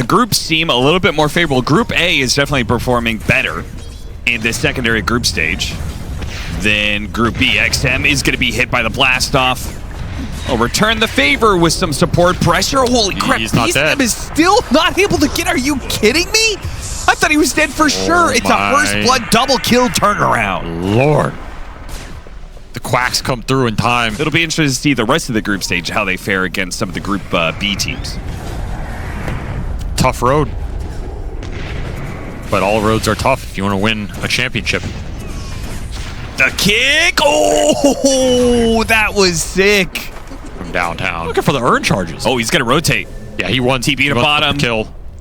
the groups seem a little bit more favorable. Group A is definitely performing better in this secondary group stage than Group B. XTREME is going to be hit by the blast off. I'll return the favor with some support pressure. Holy crap, XTREME is still not able to get. Are you kidding me? I thought he was dead for sure. It's a first blood double kill turnaround. Lord. The quacks come through in time. It'll be interesting to see the rest of the group stage, how they fare against some of the Group B teams. Tough road. But all roads are tough if you want to win a championship. The kick! Oh, that was sick. From downtown. Looking for the earn charges. Oh, he's going to rotate. Yeah, he won. TP to bottom.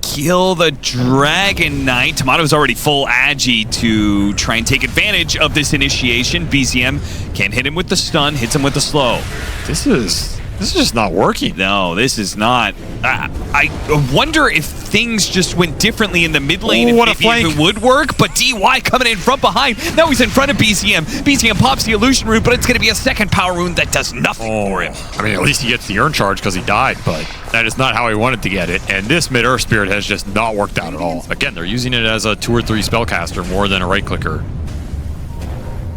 Kill the Dragon Knight. Tomato's already full agi to try and take advantage of this initiation. BZM can't hit him with the stun, hits him with the slow. This is just not working. No, this is not. I wonder if things just went differently in the mid lane. Ooh, what if a flank. it would work, but DY coming in from behind. Now he's in front of BZM. BZM pops the illusion rune, but it's going to be a second power rune that does nothing for him. I mean, at least he gets the earn charge because he died, but that is not how he wanted to get it. And this mid-earth spirit has just not worked out at all. Again, they're using it as a 2 or 3 spellcaster more than a right clicker.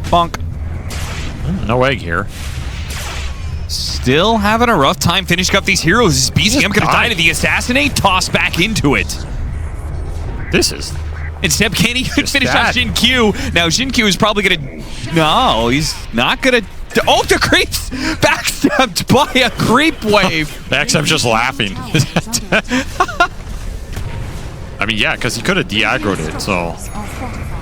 Bonk. No egg here. Still having a rough time finishing up these heroes. Is BZM going to die to the assassinate? Toss back into it. This is... Instead, can he finish off Jin Q? Now, Jin Q is probably going to... No, he's not going to... Oh, the creep's backstepped by a creep wave. XTREME's just laughing. I mean, yeah, because he could have de-aggroed it, so...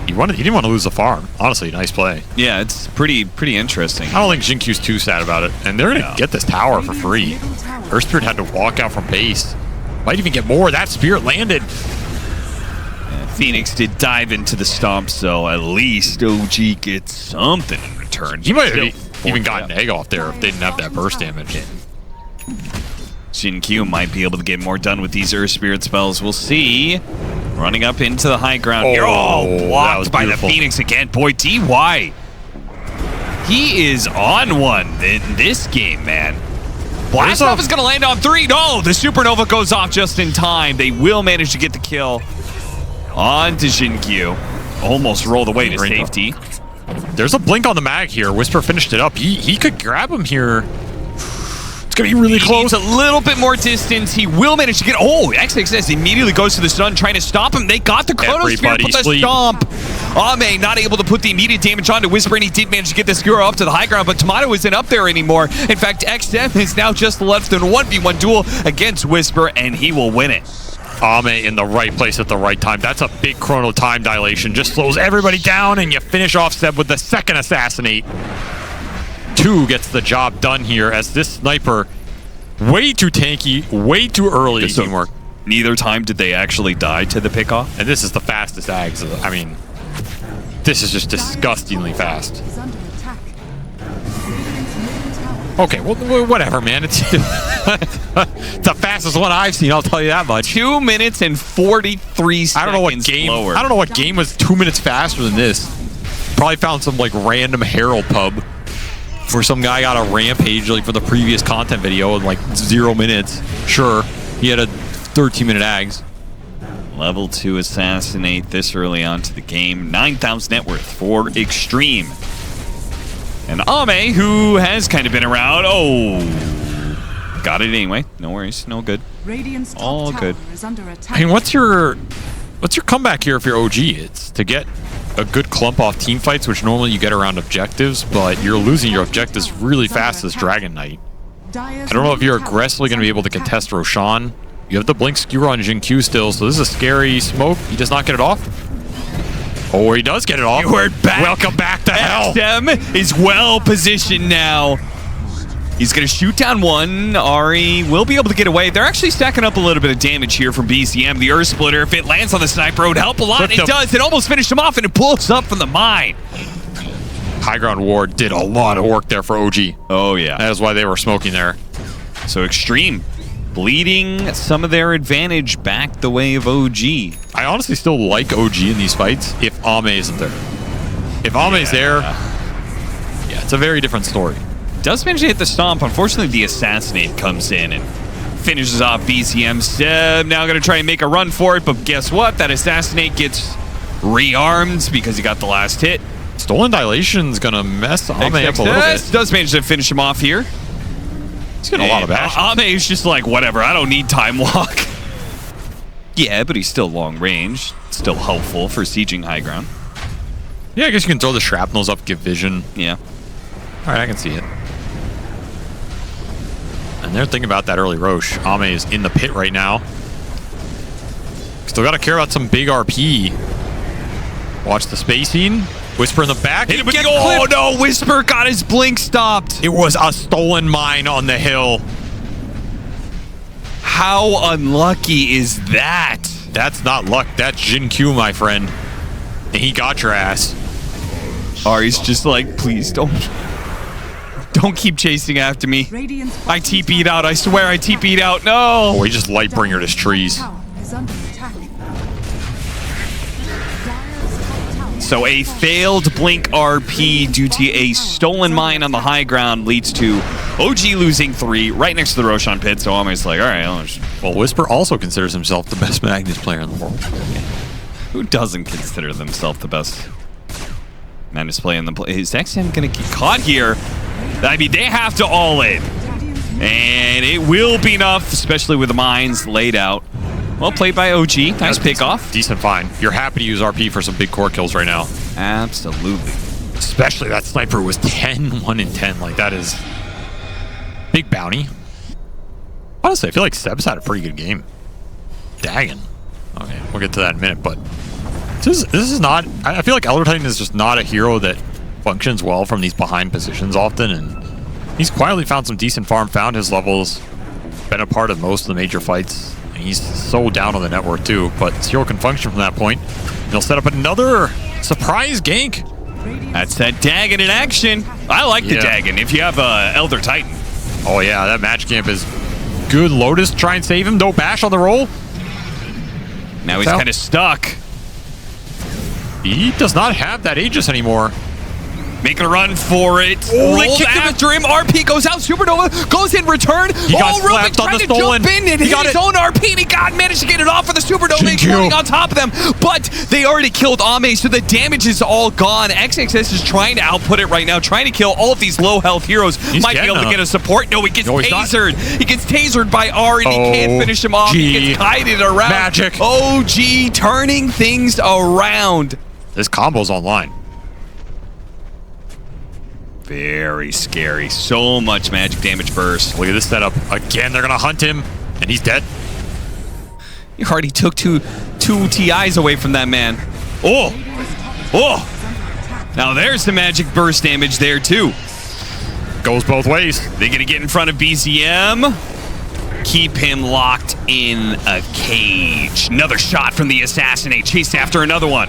He didn't want to lose the farm. Honestly, nice play. Yeah, it's pretty interesting. I don't think Jin Q's too sad about it. And they're going to get this tower for free. Earth Spirit had to walk out from base. Might even get more. That Spirit landed. Yeah, Phoenix did dive into the stomp, so at least OG gets something in return. He might have even gotten an egg off there if they didn't have that burst damage. Jin Q might be able to get more done with these Earth Spirit spells. We'll see. Running up into the high ground here. Oh, blocked by the Phoenix again. Boy, DY. He is on one in this game, man. Blast off is going to land on 3. No, the Supernova goes off just in time. They will manage to get the kill. On to Jin Q. Almost rolled away to safety. There's a blink on the mag here. Whisper finished it up. He could grab him here. It's going to be really close. He needs a little bit more distance. He will manage to get... Oh, XXS immediately goes to the stun, trying to stop him. They got the Chronosphere, put the stomp. Ame not able to put the immediate damage onto Whisper, and he did manage to get the Skewer up to the high ground, but Tomato isn't up there anymore. In fact, XM is now just left in a 1v1 duel against Whisper, and he will win it. Ame in the right place at the right time. That's a big chrono time dilation. Just slows everybody down, and you finish off Seb with the second assassinate. 2 gets the job done here as this sniper, way too tanky, way too early teamwork. Neither time did they actually die to the pickoff. And this is the fastest Ags. I mean, this is just disgustingly fast. Okay, well, whatever, man. It's the fastest one I've seen, I'll tell you that much. 2 minutes and 43 seconds I don't know what game was 2 minutes faster than this. Probably found some like random Herald pub where some guy got a rampage like for the previous content video in like 0 minutes. Sure, he had a 13-minute Ags. Level 2 assassinate this early on to the game. 9,000 net worth for XTREME. And Ame, who has kind of been around. Oh, got it anyway. No worries, no good. All good. I mean, what's your comeback here if you're OG? It's to get a good clump off team fights, which normally you get around objectives, but you're losing your objectives really fast as Dragon Knight. I don't know if you're aggressively going to be able to contest Roshan. You have the Blink Skewer on Jin Q still, so this is a scary smoke. He does not get it off. Oh, he does get it off. We're back. Welcome back to hell. XTREME is well positioned now. He's going to shoot down one. Ari will be able to get away. They're actually stacking up a little bit of damage here from BZM. The Earth Splitter, if it lands on the sniper, it would help a lot. It does. It almost finished him off, and it pulls up from the mine. High Ground Ward did a lot of work there for OG. Oh, yeah. That is why they were smoking there. So XTREME bleeding some of their advantage back the way of OG. I honestly still like OG in these fights if Ame isn't there. If Ame's there, yeah, it's a very different story. Does manage to hit the stomp. Unfortunately, the assassinate comes in and finishes off BCM. Seb now going to try and make a run for it, but guess what? That Assassinate gets rearmed because he got the last hit. Stolen Dilation's going to mess Ame up a little bit. Does manage to finish him off here. He's getting a lot of bash. Ame is just like, whatever, I don't need Time Walk. Yeah, but he's still long range. Still helpful for sieging high ground. Yeah, I guess you can throw the shrapnels up, give vision. Yeah. All right, I can see it. And they're thinking about that early Roche. Ame is in the pit right now. Still got to care about some big RP. Watch the spacing. Whisper in the back. Hit him with oh no, Whisper got his blink stopped. It was a stolen mine on the hill. How unlucky is that? That's not luck. That's Jin Q, my friend. And he got your ass. Ari's just like, please don't keep chasing after me. I TP'd out. I swear I TP'd out. No. Oh, he just Lightbringered his trees. So a failed blink RP due to a stolen mine on the high ground leads to OG losing 3 right next to the Roshan pit. So Ame's like, all right. Well, Whisper also considers himself the best Magnus player in the world. Who doesn't consider themselves the best Magnus player in the play? Is XM going to get caught here? I mean, they have to all in. And it will be enough, especially with the mines laid out. Well played by OG. Nice pick off. Decent find. You're happy to use RP for some big core kills right now. Absolutely. Especially that sniper was 10, 1 in 10. Like, that is big bounty. Honestly, I feel like Seb's had a pretty good game. Dagon. Okay, we'll get to that in a minute, but this is not... I feel like Elder Titan is just not a hero that functions well from these behind positions often, and he's quietly found some decent farm, found his levels, been a part of most of the major fights. He's so down on the net worth too, but Zero can function from that point. He'll set up another surprise gank. That's that Dagon in action. I like the Dagon if you have Elder Titan. Oh yeah, that match camp is good. Lotus try and save him. No bash on the roll. Now he's kind of stuck. He does not have that Aegis anymore. Making a run for it. Oh, Rolled after him. RP goes out. Supernova goes in return. He got slapped on the stolen. Jump in and hit his own RP, and he managed to get it off for the Supernova. He's running on top of them, but they already killed Ame, so the damage is all gone. XXS is trying to output it right now, trying to kill all of these low health heroes. Might be able to get a support. No, he gets tasered. He gets tasered by Ari. He can't finish him off. He gets kited around. Magic. OG turning things around. This combo's online. Very scary. So much magic damage burst. Look at this setup. Again, they're going to hunt him, and he's dead. You already took two TIs away from that man. Oh! Oh! Now there's the magic burst damage there, too. Goes both ways. They're going to get in front of BCM. Keep him locked in a cage. Another shot from the Assassinate. Chased after another one.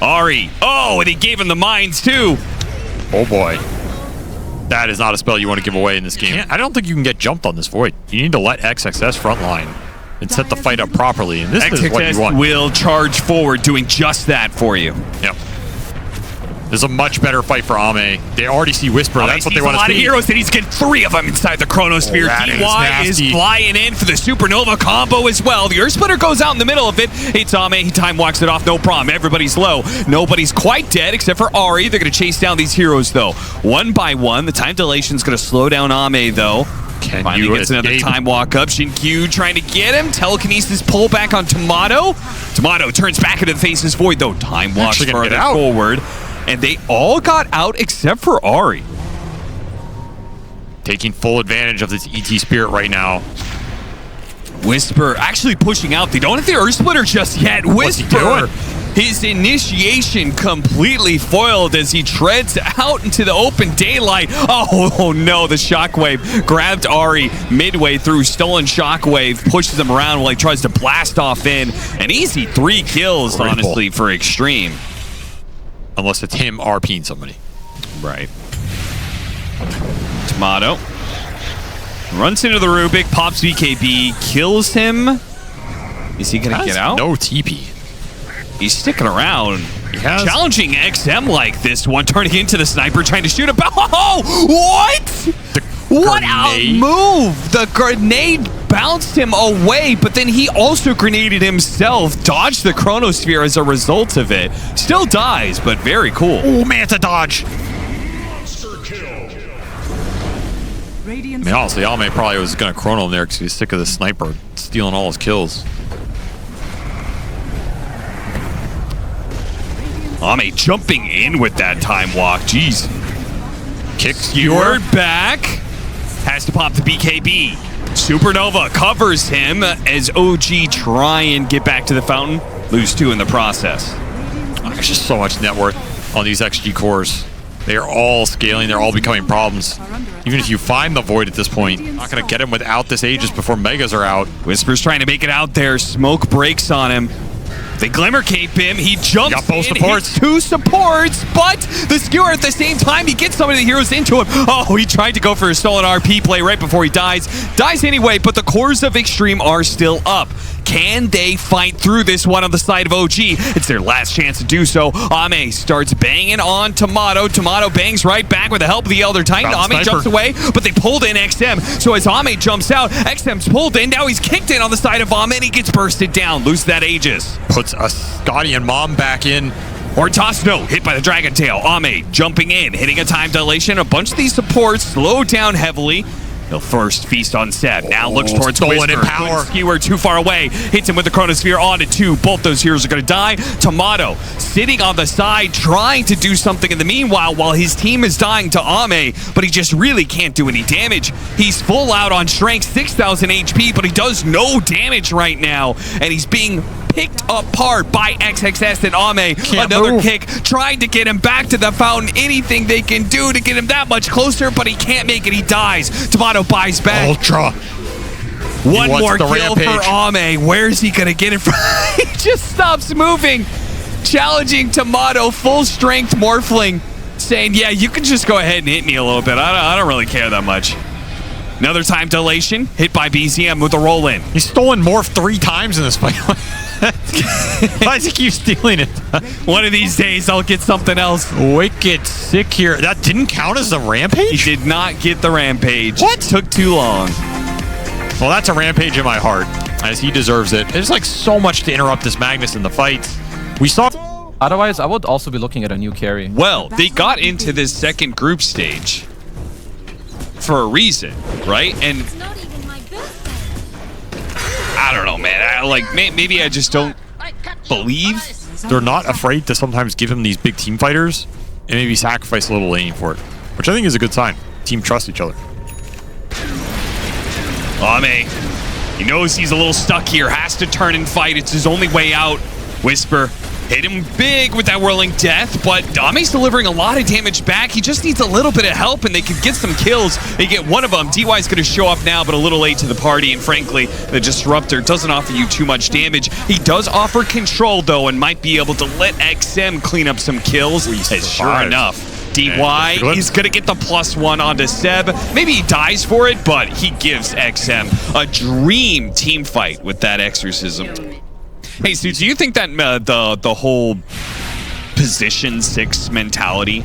Ari. Oh, and he gave him the mines, too. Oh, boy. That is not a spell you want to give away in this game. I don't think you can get jumped on this Void. You need to let XXS frontline and set the fight up properly. And this is what you want. XXS will charge forward, doing just that for you. Yep. This is a much better fight for Ame. They already see Whisper. That's what they want to see. A lot of heroes, and he's getting 3 of them inside the Chronosphere. DY is flying in for the Supernova combo as well. The Earth Splitter goes out in the middle of it. It's Ame. He time walks it off. No problem. Everybody's low. Nobody's quite dead except for Ari. They're going to chase down these heroes, though. One by one. The time dilation is going to slow down Ame, though. Finally gets another time walk up. Shinkyu trying to get him. Telekinesis pull back on Tomato. Tomato turns back into the face's Void, though. Time walks further forward. And they all got out except for Ari. Taking full advantage of this ET Spirit right now. Whisper actually pushing out. They don't have the Earth Splitter just yet. Whisper, his initiation completely foiled as he treads out into the open daylight. Oh no, the Shockwave grabbed Ari midway through. Stolen Shockwave pushes him around while he tries to blast off in. An easy 3 kills, honestly, for Extreme. Unless it's him RPing somebody. Right. Tomato runs into the Rubik, pops BKB, kills him. Is he going to get out? No TP. He's sticking around. Challenging XM like this one, turning into the sniper, trying to shoot him. Oh, what? What a move! The grenade bounced him away, but then he also grenaded himself, dodged the chronosphere as a result of it. Still dies, but very cool. Oh, Manta dodge. I mean, honestly, Ame probably was going to chrono him there because he's sick of the sniper stealing all his kills. Ame jumping in with that time walk. Jeez. Kick skewered back. Has to pop the BKB. Supernova covers him as OG try and get back to the fountain. Lose 2 in the process. There's just so much net worth on these XG cores. They are all scaling. They're all becoming problems. Even if you find the Void at this point, you're not going to get him without this Aegis before Megas are out. Whisper's trying to make it out there. Smoke breaks on him. They Glimmer Cape him. He jumps got both in, supports. hits 2 supports, but the skewer at the same time, he gets some of the heroes into him. Oh, he tried to go for a stolen RP play right before he dies. Dies anyway, but the cores of Extreme are still up. Can they fight through this one on the side of OG? It's their last chance to do so. Ame starts banging on Tomato. Tomato bangs right back with the help of the Elder Titan. Ame jumps away, but they pulled in XM. So as Ame jumps out, XM's pulled in. Now he's kicked in on the side of Ame, and he gets bursted down. Loses that Aegis. Puts a Scotty and Mom back in. Ortasno hit by the Dragon Tail. Ame jumping in, hitting a time dilation. A bunch of these supports slow down heavily. He'll first feast on Seb. Now looks towards Whisper. In power. Skewer too far away. Hits him with the Chronosphere on to 2. Both those heroes are going to die. Tomato sitting on the side trying to do something in the meanwhile while his team is dying to Ame, but he just really can't do any damage. He's full out on strength, 6,000 HP, but he does no damage right now, and he's being picked apart by XXS and Ame. Another kick, trying to get him back to the fountain. Anything they can do to get him that much closer, but he can't make it. He dies. Tomato buys back. Ultra. One more kill for Ame. Where's he going to get it from? He just stops moving. Challenging Tomato, full strength Morphling, saying, yeah, you can just go ahead and hit me a little bit. I don't really care that much. Another time dilation, hit by BZM with a roll-in. He's stolen Morph 3 times in this fight. Why does he keep stealing it? One of these days, I'll get something else. Wicked sick here. That didn't count as the rampage? He did not get the rampage. What? Took too long. Well, that's a rampage in my heart, as he deserves it. There's like so much to interrupt this Magnus in the fights. We saw... Otherwise, I would also be looking at a new carry. Well, they got into this second group stage for a reason, right? And I don't know, man. Maybe I just don't believe. They're not afraid to sometimes give him these big team fighters and maybe sacrifice a little laning for it, which I think is a good sign. Team trust each other. Ame, he knows he's a little stuck here. Has to turn and fight. It's his only way out. Whisper hit him big with that whirling death, but Ame's delivering a lot of damage back. He just needs a little bit of help, and they could get some kills. They get one of them. DY's going to show up now, but a little late to the party, and frankly, the Disruptor doesn't offer you too much damage. He does offer control, though, and might be able to let XM clean up some kills. Sure enough, DY is going to get the +1 onto Seb. Maybe he dies for it, but he gives XM a dream team fight with that Exorcism. Hey, so do you think that the whole position 6 mentality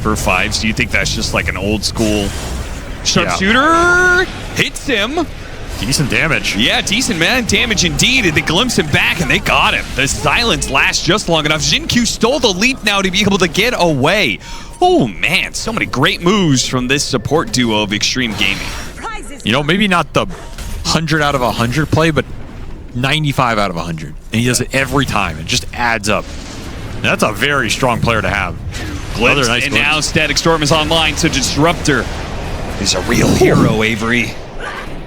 for 5s, do you think that's just like an old school sharpshooter? Hits him. Decent damage. Yeah, decent damage indeed. And they glimpse him back and they got him. The silence lasts just long enough. Jin-Q stole the leap now to be able to get away. Oh man, so many great moves from this support duo of Extreme Gaming. You know, maybe not the 100 out of 100 play, but 95 out of 100. And he does it every time. It just adds up. And that's a very strong player to have. Glimpse, nice and glimpse. Now Static Storm is online, so Disruptor is a real hero, Avery.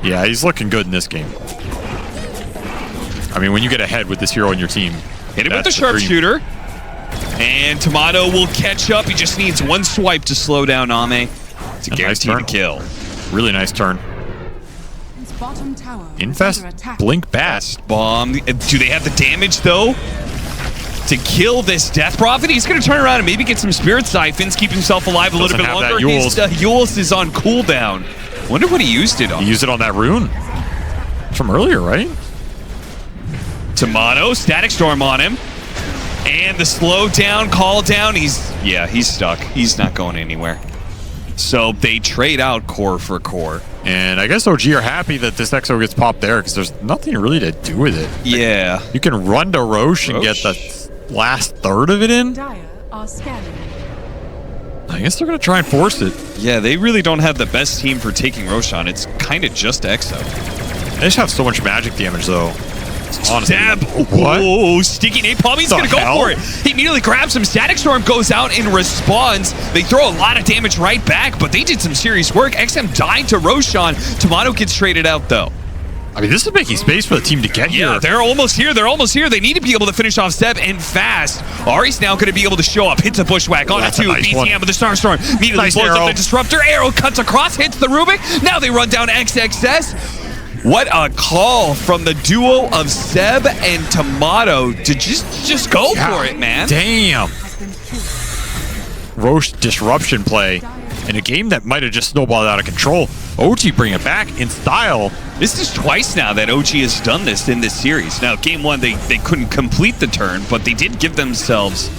Yeah, he's looking good in this game. I mean, when you get ahead with this hero on your team. Hit him with the sharpshooter. And Tomato will catch up. He just needs one swipe to slow down Ame to guarantee the kill. Really nice turn. Infest, Blink Bast. Bomb. Do they have the damage, though, to kill this Death Prophet? He's going to turn around and maybe get some Spirit Siphons, keep himself alive a little bit longer. His Yules is on cooldown. Wonder what he used it on. He used it on that rune from earlier, right? Tomato, Static Storm on him. And the slow down, call down. He's stuck. He's not going anywhere. So they trade out core for core. And I guess OG are happy that this EXO gets popped there because there's nothing really to do with it. Yeah. You can run to Roche and get the last third of it in. Dire are scanning. I guess they're going to try and force it. Yeah, they really don't have the best team for taking Roshan. It's kind of just EXO. They just have so much magic damage, though. Honestly. Stab. What? Oh, sticky napalm. He's going to go for it. He immediately grabs him. Static Storm goes out and responds. They throw a lot of damage right back, but they did some serious work. XM died to Roshan. Tomato gets traded out, though. I mean, this is making space for the team to get here. Yeah, they're almost here. They're almost here. They need to be able to finish off Seb and fast. Ari's now going to be able to show up. Hits a bushwhack on it, too. Nice BTM with the Starstorm. Immediately Nice blows arrow. up the Disruptor. Arrow cuts across, hits the Rubik. Now they run down XXS. What a call from the duo of Seb and Tomato to just go for it, man. Damn. Roche disruption play in a game that might have just snowballed out of control. OG bring it back in style. This is twice now that OG has done this in this series. Now, game one, they couldn't complete the turn, but they did give themselves,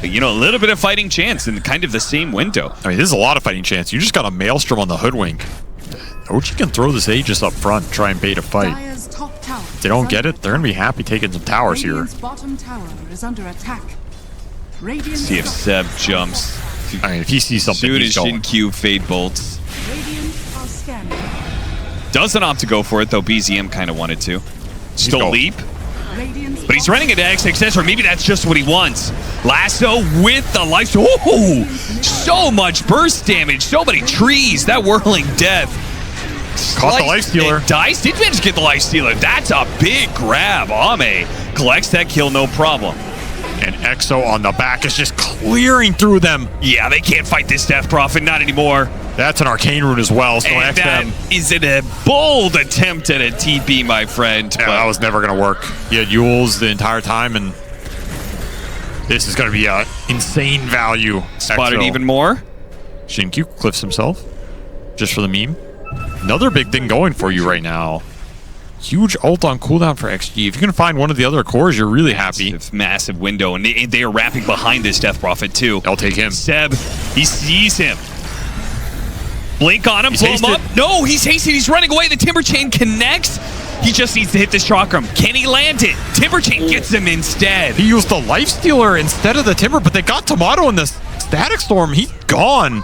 you know, a little bit of fighting chance in kind of the same window. I mean, this is a lot of fighting chance. You just got a Maelstrom on the Hoodwink. OG can throw this Aegis up front, try and bait a fight. Dire's top tower If they don't get it, they're going to be happy taking some towers here. Radiant's bottom tower is under attack. Radiant See if Seb jumps. I mean, if he sees something, Soon he's as going. Shin-Q Fade bolts. Radiant are scanning. Doesn't opt to go for it, though BZM kind of wanted to. Still going. leap. Radiant's But he's running into XXS, or maybe that's just what he wants. Lasso with the life. Ooh, so much burst damage, so many trees. That whirling death. Caught the life stealer. And Dice did manage to get the life stealer. That's a big grab. Ame collects that kill, no problem. And EXO on the back is just clearing through them. Yeah, they can't fight this Death Prophet, not anymore. That's an Arcane Rune as well, so And that XM. is a bold attempt at a TP, my friend. Yeah, that was never going to work. He had Yules the entire time, and this is going to be an insane value. Spotted EXO. even more. Shin-Q cliffs himself, just for the meme. Another big thing going for you right now. Huge ult on cooldown for XG. If you can find one of the other cores, you're really happy. Massive window, and they are wrapping behind this Death Prophet, too. I'll take him. Seb, he sees him. Blink on him, He's blow him hasted. up. No, he's hasted. He's running away. The Timber Chain connects. He just needs to hit this chakram. Can he land it? Timber Chain gets him instead. He used the Life Stealer instead of the Timber, but they got Tomato in the Static Storm. He's gone.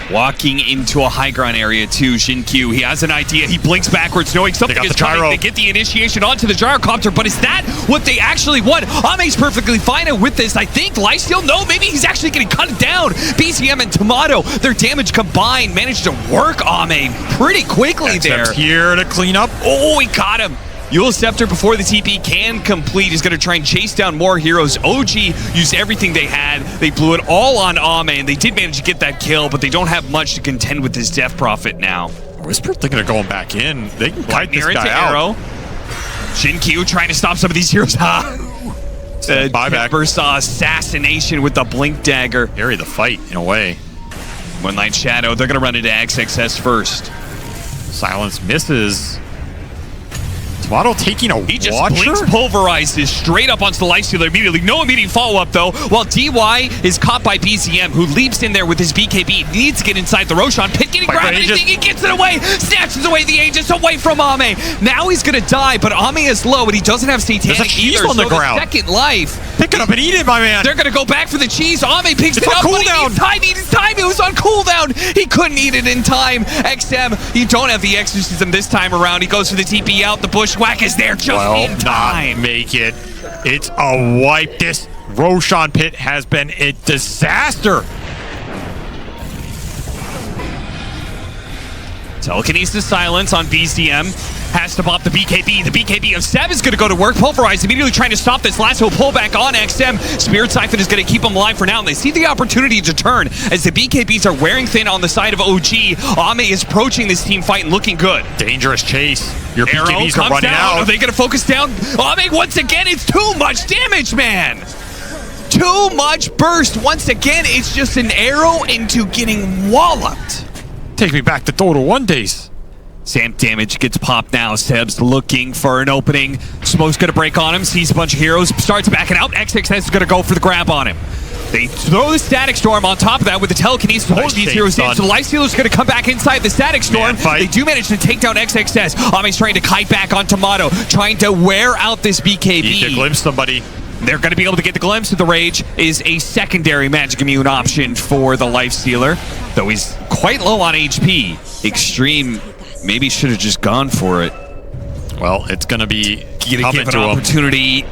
Walking into a high ground area too, Shin-Q. He has an idea. He blinks backwards, knowing something is coming. They get the initiation onto the gyrocopter, but is that what they actually want? Ame's perfectly fine with this. I think Lifesteal, no, maybe he's actually getting cut down. BCM and Tomato, their damage combined managed to work Ame pretty quickly there. XM's here to clean up. Oh, he caught him. Eul's Scepter, before the TP can complete, is going to try and chase down more heroes. OG used everything they had. They blew it all on Ame, and they did manage to get that kill, but they don't have much to contend with this Death Prophet now. Whisper thinking of going back in. They can kite this Near guy into out. Arrow. Shin-Q trying to stop some of these heroes. Buyback. Timber saw assassination with the Blink Dagger. Carry the fight in a way. Moonlight Shadow, they're going to run into XXS first. Silence misses. Tomato taking a He just Watcher? blinks pulverizes straight up onto the Lifestealer immediately. No immediate follow-up, though, while DY is caught by BCM, who leaps in there with his BKB. Needs to get inside the Roshan pit. Can he grab anything? He gets it away. Snatches away the Aegis away from Ame. Now he's going to die, but Ame is low, and he doesn't have Satanic There's a cheese either. on the so ground. Second life. Pick it up and eat it, my man. They're going to go back for the cheese. Ame picks It's it on up, but he cooldown. needs time. He needs time. It was on cooldown. He couldn't eat it in time. XM, you don't have the exorcism this time around. He goes for the TP out. The bushwhack is there just in time. Not make it. It's a wipe. This Roshan pit has been a disaster. Telekinesis silence on BCM. Has to pop the BKB. The BKB of Seb is going to go to work. Pulverize immediately trying to stop this lasso pullback on XM. Spirit Siphon is going to keep him alive for now, and they see the opportunity to turn as the BKBs are wearing thin on the side of OG. Ame is approaching this team fight and looking good. Dangerous chase. Your Arrow BKBs are comes running down. out. Are they going to focus down? Ame once again. It's too much damage, man. Too much burst. Once again, it's just an arrow into getting walloped. Take me back to Dota 1 days. Sam damage gets popped now. Seb's looking for an opening. Smoke's going to break on him. Sees a bunch of heroes. Starts backing out. XXS is going to go for the grab on him. They throw the Static Storm on top of that with the telekinesis to hold these heroes in. So the Lifestealer's going to come back inside the Static Storm. They do manage to take down XXS. Ame's trying to kite back on Tomato, trying to wear out this BKB. Need to glimpse somebody. They're going to be able to get the glimpse of the Rage. Is a secondary Magic Immune option for the Lifestealer, though he's quite low on HP. Extreme maybe should have just gone for it. Well, it's going to be Give an opportunity.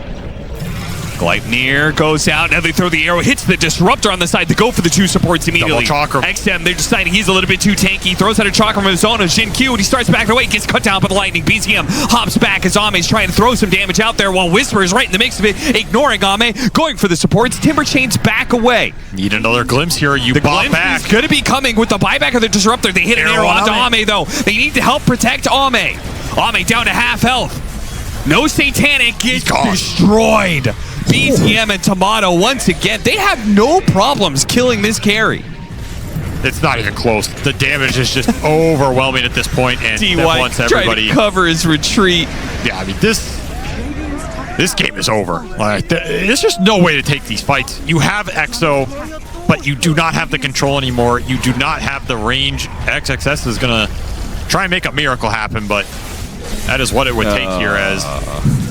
Gleipnir goes out. Now they throw the arrow, hits the Disruptor on the side to go for the 2 supports immediately. XM, they're deciding he's a little bit too tanky. Throws out a Chakram of his own on Jin Q, and he starts backing away. Gets cut down by the Lightning. BZM hops back as Ame's trying to throw some damage out there while Whisper is right in the mix of it, ignoring Ame, going for the supports. Timber Chains back away. Need another glimpse here. You bought back. He's going to be coming with the buyback of the Disruptor. They hit an arrow onto Ame, though. They need to help protect Ame. Ame down to half health. No Satanic gets destroyed. BZM and Tomato, once again, they have no problems killing this carry. It's not even close. The damage is just overwhelming at this point, and once everybody trying to cover his retreat. Yeah, I mean, this game is over. Like, there's just no way to take these fights. You have EXO, but you do not have the control anymore. You do not have the range. XXS is going to try and make a miracle happen, but that is what it would take here, as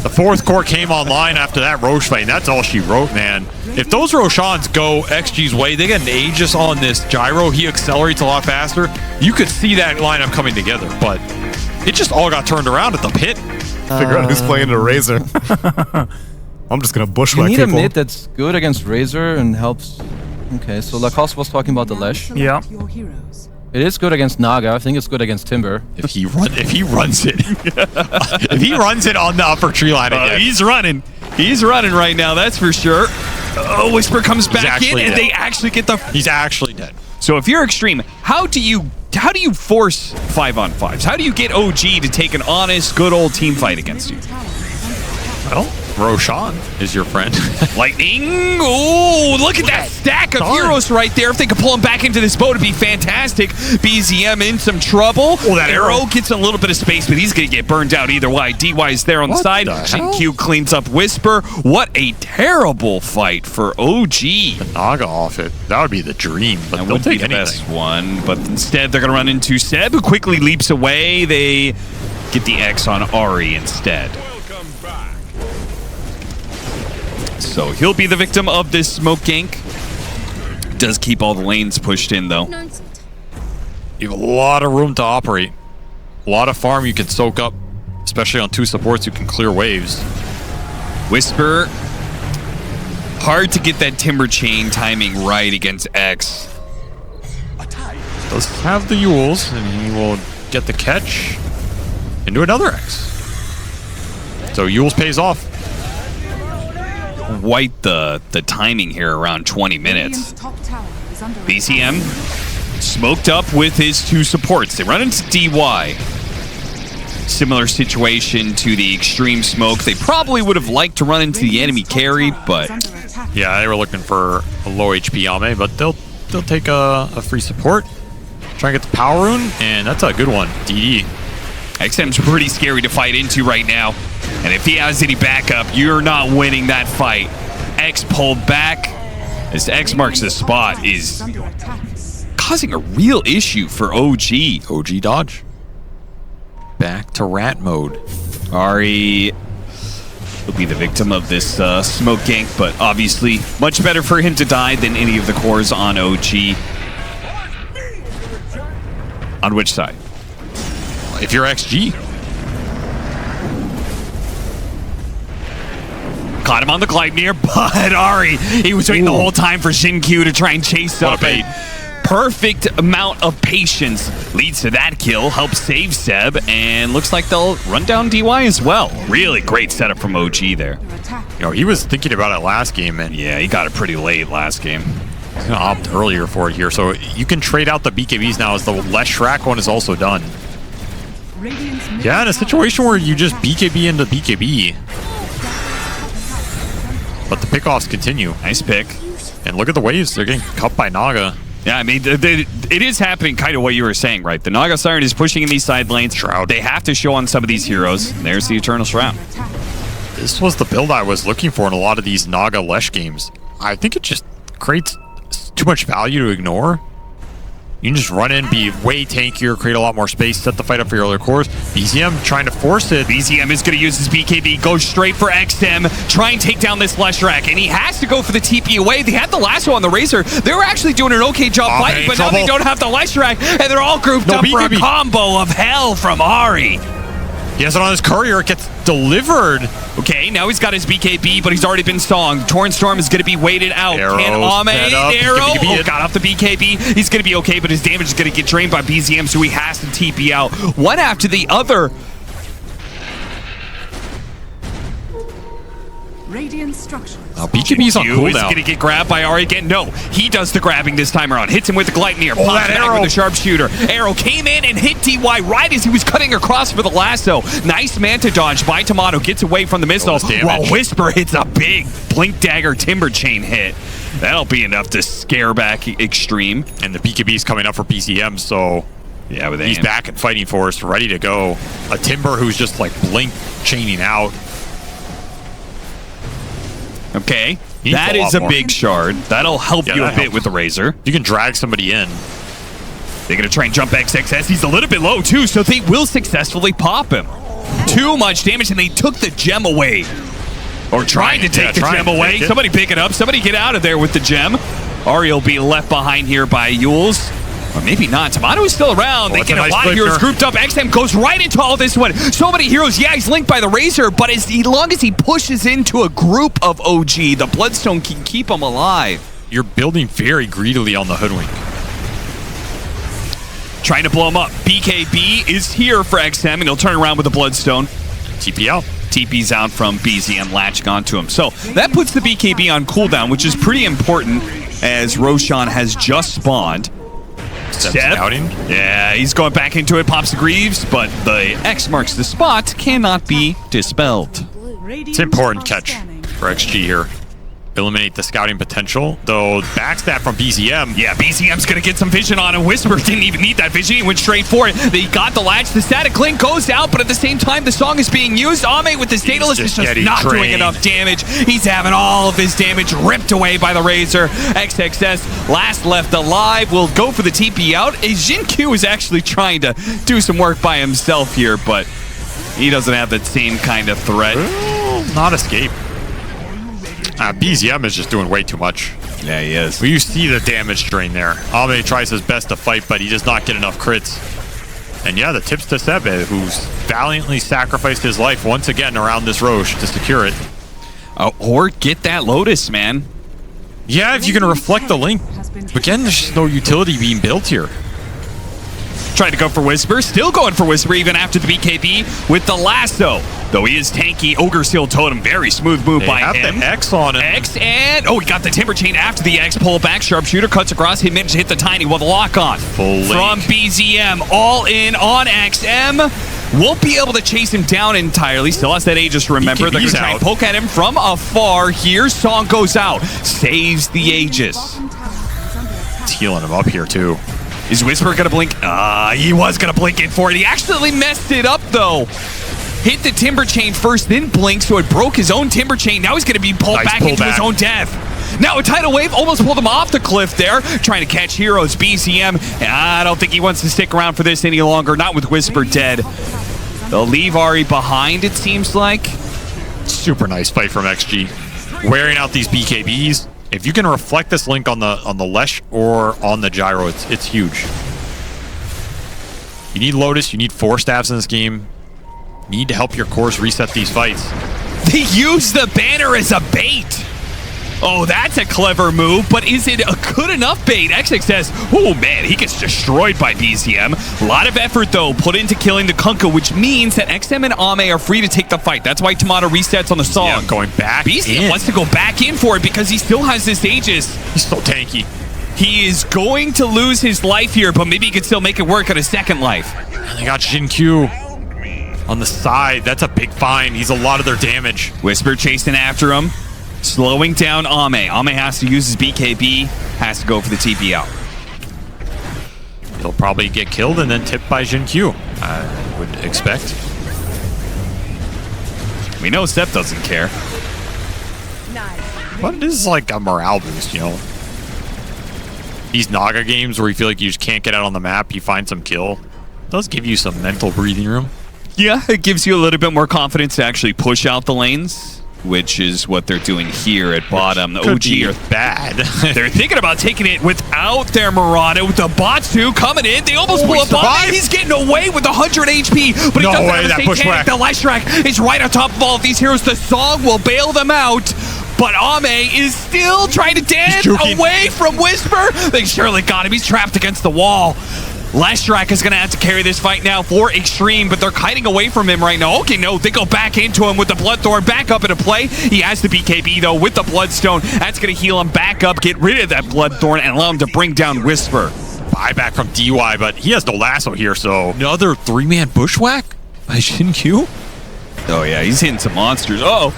the 4th core came online after that Roche fight, and that's all she wrote, man. If those Roshans go XG's way, they get an Aegis on this Gyro. He accelerates a lot faster. You could see that lineup coming together, but it just all got turned around at the pit. Figure out who's playing a Razor. I'm just going to bushwhack You people. need a mid that's good against Razor and helps. Okay, so Lacoste was talking about the Lash. Yeah. Your heroes. It is good against Naga. I think it's good against Timber. If he runs it, if he runs it on the upper tree line again. He's running. He's running right now, that's for sure. Oh, Whisper comes back in, and they actually get the... He's actually dead. So if you're Extreme, how do you force 5-on-5s? How do you get OG to take an honest, good old team fight against you? Well, Roshan is your friend. Lightning. Oh, look at that stack of heroes right there. If they could pull him back into this boat, it'd be fantastic. BZM in some trouble. Oh, that arrow gets a little bit of space, but he's going to get burned out either way. DY's there on the side. Q cleans up Whisper. What a terrible fight for OG. Naga off it. That would be the dream, but That they'll would be take the anything. best one, but instead they're going to run into Seb, who quickly leaps away. They get the X on Ari instead. So he'll be the victim of this smoke gank. Does keep all the lanes pushed in, though. You have a lot of room to operate. A lot of farm you can soak up, especially on 2 supports who can clear waves. Whisper. Hard to get that Timber Chain timing right against X. Does have the Yules, and he will get the catch into another X. So Yules pays off. Quite the timing here, around 20 minutes. Top tower is under BCM smoked up with his 2 supports. They run into DY. Similar situation to the Extreme smoke. They probably would have liked to run into the enemy carry, but Yeah, they were looking for a low HP Ame, but they'll take a free support. Try and get the power rune, and that's a good one. DD. XM's pretty scary to fight into right now. And if he has any backup, you're not winning that fight. X pulled back as X marks the spot is causing a real issue for OG. OG dodge. Back to rat mode. Ari will be the victim of this smoke gank, but obviously much better for him to die than any of the cores on OG. On which side? If you're XG. Caught him on the Gleipnir, but Ari, he was waiting the whole time for Q to try and chase up a perfect amount of patience. Leads to that kill, helps save Seb, and looks like they'll run down DY as well. Really great setup from OG there. You know, he was thinking about it last game, and Yeah, he got it pretty late last game. he's gonna opt earlier for it here. So you can trade out the BKBs now as the less Shrek one is also done. Yeah, in a situation where you just BKB into BKB. But the pickoffs continue. Nice pick. And look at the waves. They're getting cut by Naga. Yeah, I mean, it is happening kind of what you were saying, right? The Naga Siren is pushing in these side lanes. Shroud. They have to show on some of these heroes. There's the Eternal Shroud. This was the build I was looking for in a lot of these Naga Lesh games. I think it just creates too much value to ignore. You can just run in, be way tankier, create a lot more space, set the fight up for your other cores. BZM trying to force it. BZM is going to use his BKB, go straight for XM, try and take down this Leshrac, and he has to go for the TP away. They had the lasso on the Razor. They were actually doing an okay job fighting, but now they don't have the Leshrac, and they're all grouped up for a combo of hell from Ari. He has it on his courier. It gets delivered. Okay, now he's got his BKB, but he's already been songed. Torrent Storm is going to be waited out. Arrows, Can Ame arrow? got off the BKB. He's going to be okay, but his damage is going to get drained by BZM, so he has to TP out. One after the other. Radiant structures. Now BKB's on cooldown. Is going to get grabbed by Ari again. No, he does the grabbing this time around. Hits him with the Gleipnir. Pops that back arrow. with the sharpshooter. Arrow came in and hit DY right as he was cutting across for the lasso. Nice Manta dodge by Tomato. Gets away from the missile. While Whisper hits a big Blink Dagger Timber Chain hit. That'll be enough to scare back Extreme. And the BKB's coming up for BCM, so yeah, with he's back and fighting for us, ready to go. A Timber who's just like Blink chaining out. Okay, that is a big shard. That'll help you a bit with the Razor. You can drag somebody in. They're going to try and jump XXS. He's a little bit low, too, so they will successfully pop him. Too much damage, and they took the gem away. Or trying to take the gem away. Somebody pick it up. Somebody get out of there with the gem. Ari will be left behind here by Yules. Or maybe not. Tomato is still around. They get a lot of heroes grouped up. XM goes right into all this one. So many heroes. Yeah, he's linked by the Razor, but as long as he pushes into a group of OG, the Bloodstone can keep him alive. You're building very greedily on the Hoodwink. Trying to blow him up. BKB is here for XM, and he'll turn around with the Bloodstone. TP out. TP's out from BZM latching onto him. So that puts the BKB on cooldown, which is pretty important as Roshan has just spawned. Scouting. Yeah, he's going back into it, pops the Greaves, but the X marks the spot cannot be dispelled. It's an important catch for XG here. Eliminate the scouting potential, though backstab from BZM. Yeah, BZM's going to get some vision on him. Whisper didn't even need that vision. He went straight for it. They got the latch. The static link goes out, but at the same time, the song is being used. Ame with his Daedalus is just not doing enough damage. He's having all of his damage ripped away by the Razor. XXS, last left alive, will go for the TP out. Jin Q is actually trying to do some work by himself here, but he doesn't have that same kind of threat. Not escape. BZM is just doing way too much. Yeah, he is. Well, you see the damage drain there. Ame tries his best to fight, but he does not get enough crits. And yeah, the tips to Sebe, who's valiantly sacrificed his life once again around this Roche to secure it. Or get that Lotus, man. Yeah, if you can reflect the link. But again, there's just no utility being built here. Trying to go for Whisper. Still going for Whisper even after the BKB with the lasso. Though he is tanky, Ogre Seal Totem. Very smooth move by him. The X on him. X and... Oh, he got the Timber Chain after the X. Pull back. Sharpshooter cuts across. He managed to hit the Tiny with a lock on. From BZM. All in on XM. Won't be able to chase him down entirely. Still has that Aegis, remember. They're going to try and poke at him from afar here. Song goes out. Saves the Aegis. It's healing him up here, too. Is Whisper going to blink? He was going to blink in for it. He actually messed it up, though. Hit the Timber Chain first, then blink, so it broke his own Timber Chain. Now he's going to be pulled back into his own death. Now a Tidal Wave almost pulled him off the cliff there. Trying to catch heroes. BCM. I don't think he wants to stick around for this any longer. Not with Whisper dead. They'll leave Ari behind, it seems like. Super nice fight from XG. Wearing out these BKBs. If you can reflect this link on the Lesh or on the Gyro, it's huge. You need Lotus, you need 4 staffs in this game. You need to help your cores reset these fights. They use the banner as a bait. Oh, that's a clever move, but is it a good enough bait? XXS, oh man, he gets destroyed by BZM. A lot of effort, though, put into killing the Kunkka, which means that XM and Ame are free to take the fight. That's why Tomato resets on the song. Yeah, going back BZM wants to go back in for it because he still has this Aegis. He's still tanky. He is going to lose his life here, but maybe he can still make it work on a second life. And they got Jin Q on the side. That's a big find. He's a lot of their damage. Whisper chasing after him. Slowing down Ame. Ame has to use his BKB, has to go for the TP out. He'll probably get killed and then tipped by Jin Q, I would expect. We know Step doesn't care. But it is like a morale boost, you know. these Naga games where you feel like you just can't get out on the map, you find some kill. It does give you some mental breathing room. Yeah, it gives you a little bit more confidence to actually push out the lanes, which is what they're doing here at bottom. The OG are bad. They're thinking about taking it without their Murata, with the bots coming in. They almost pull up on it. He's getting away with 100 HP, but he doesn't have the same panic. The Leshrac is right on top of all of these heroes. The song will bail them out, but Ame is still trying to dance away from Whisper. They surely got him. He's trapped against the wall. Leshrac is going to have to carry this fight now for Extreme, but they're kiting away from him right now. Okay, no, they go back into him with the Bloodthorn, back up into play. He has the BKB, though, with the Bloodstone. That's going to heal him back up, get rid of that Bloodthorn, and allow him to bring down Whisper. Buyback from DY, but he has no lasso here, so... Another 3-man bushwhack by XinQ? Oh, yeah, he's hitting some monsters. Uh-oh.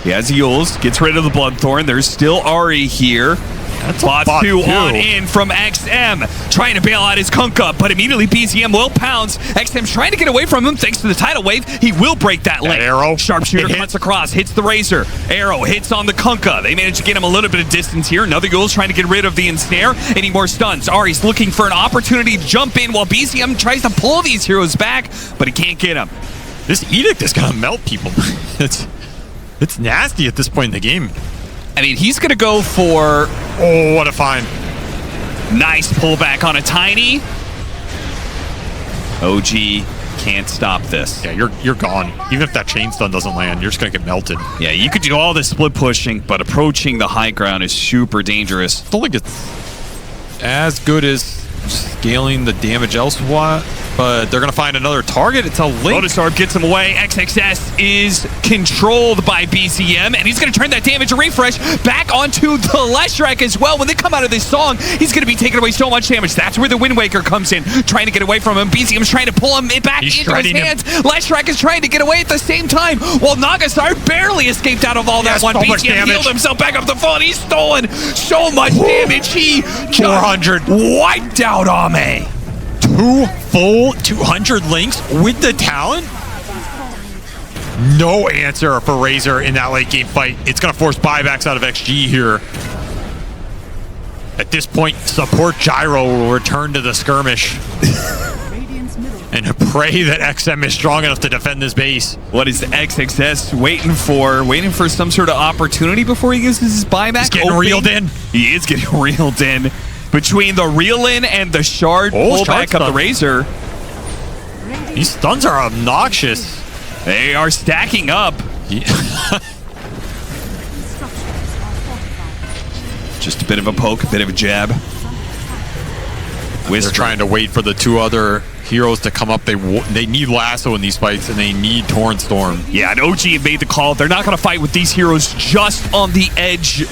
He has heals, gets rid of the Bloodthorn. There's still Ari here. That's bot 2 on in from XM, trying to bail out his Kunkka, but immediately BZM will pounce. XM's trying to get away from him thanks to the tidal wave. He will break that lane. Arrow. Sharpshooter cuts across, hits the Razor. Arrow hits on the Kunkka. They manage to get him a little bit of distance here. Another Ghoul's trying to get rid of the ensnare. Any more stuns? Ari's looking for an opportunity to jump in while BZM tries to pull these heroes back, but he can't get him. This Edict is going to melt people. It's nasty at this point in the game. I mean, he's going to go for... Oh, what a find. Nice pullback on a Tiny. OG can't stop this. Yeah, you're gone. Even if that chain stun doesn't land, you're just going to get melted. Yeah, you could do all this split pushing, but approaching the high ground is super dangerous. I don't think it's as good as scaling the damage elsewhere, but they're going to find another target. It's a Link. Lotus Orb gets him away. XXS is controlled by BCM, and he's going to turn that damage refresh back onto the Leshrac as well. When they come out of this song, he's going to be taking away so much damage. That's where the Wind Waker comes in, trying to get away from him. BCM's trying to pull him back into his hands. Leshrac is trying to get away at the same time, while Nagasar barely escaped out of all that one. BCM healed himself back up the phone. He's stolen so much damage. He 400 wiped out Ame. 2 full 200 links with the talent? No answer for Razor in that late game fight. It's going to force buybacks out of XG here. At this point, support Gyro will return to the skirmish and pray that XM is strong enough to defend this base. What is XXS waiting for? Waiting for some sort of opportunity before he gives his buyback? He's getting reeled in. He is getting reeled in. Between the reel-in and the shard pullback of the Razor. These stuns are obnoxious. They are stacking up. Just a bit of a poke, a bit of a jab. They're trying to wait for the 2 other heroes to come up. They need lasso in these fights, and they need Torrent Storm. Yeah, and OG have made the call. They're not going to fight with these heroes just on the edge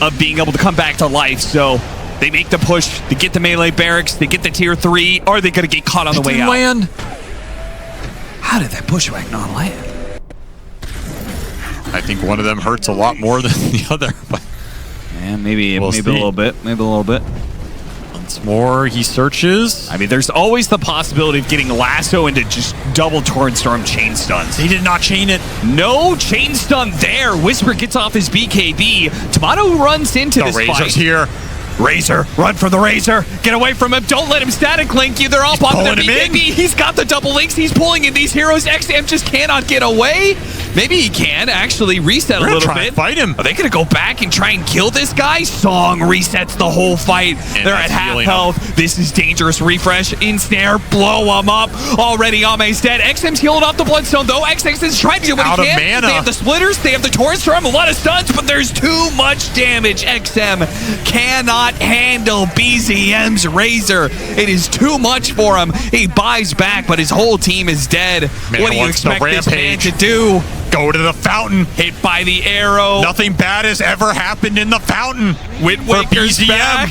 of being able to come back to life. So they make the push, they get the melee barracks, they get the tier 3, or they going to get caught on the way out. Land. How did that bushwhack not land? I think one of them hurts a lot more than the other. But yeah, maybe a little bit. Maybe a little bit. Once more, he searches. I mean, there's always the possibility of getting lasso into just double Torrent Storm chain stuns. He did not chain it. No chain stun there. Whisper gets off his BKB. Tomato runs into this fight. Razor's here. Razor, run for the Razor. Get away from him. Don't let him static link you. They're all on the BKB. He's got the double links. He's pulling in these heroes. XM just cannot get away. Maybe he can actually reset a little bit. Fight him. Are they going to go back and try and kill this guy? Song resets the whole fight. And they're at half health. This is dangerous. Refresh, ensnare, blow him up. Already Ame's dead. XM's healing off the Bloodstone, though. XX is trying to do what he can. They have the splitters. They have the Torrent Storm. A lot of stuns, but there's too much damage. XM cannot handle BZM's Razor. It is too much for him. He buys back, but his whole team is dead. What do you expect this man to do? Go to the fountain. Hit by the arrow. Nothing bad has ever happened in the fountain. Wind Waker's back.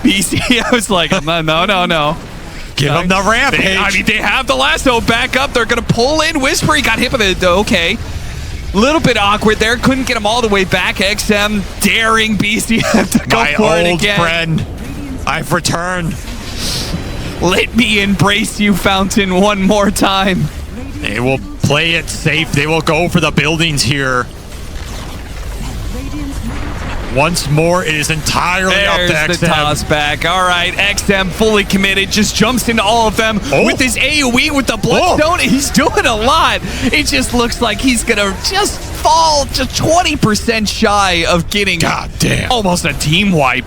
BZM was like, no. Give him the rampage. They have the lasso back up. They're going to pull in Whisper. He got hit with it. Okay. Little bit awkward there. Couldn't get him all the way back. XM daring BCM to go for it again. My old friend, I've returned. Let me embrace you, Fountain, one more time. They will play it safe. They will go for the buildings here. Once more, it is entirely There's up to the XM. toss back. All right, XM fully committed. Just jumps into all of them with his AoE with the Bloodstone. He's doing a lot. It just looks like he's going to just fall just 20% shy of getting God damn. almost a team wipe.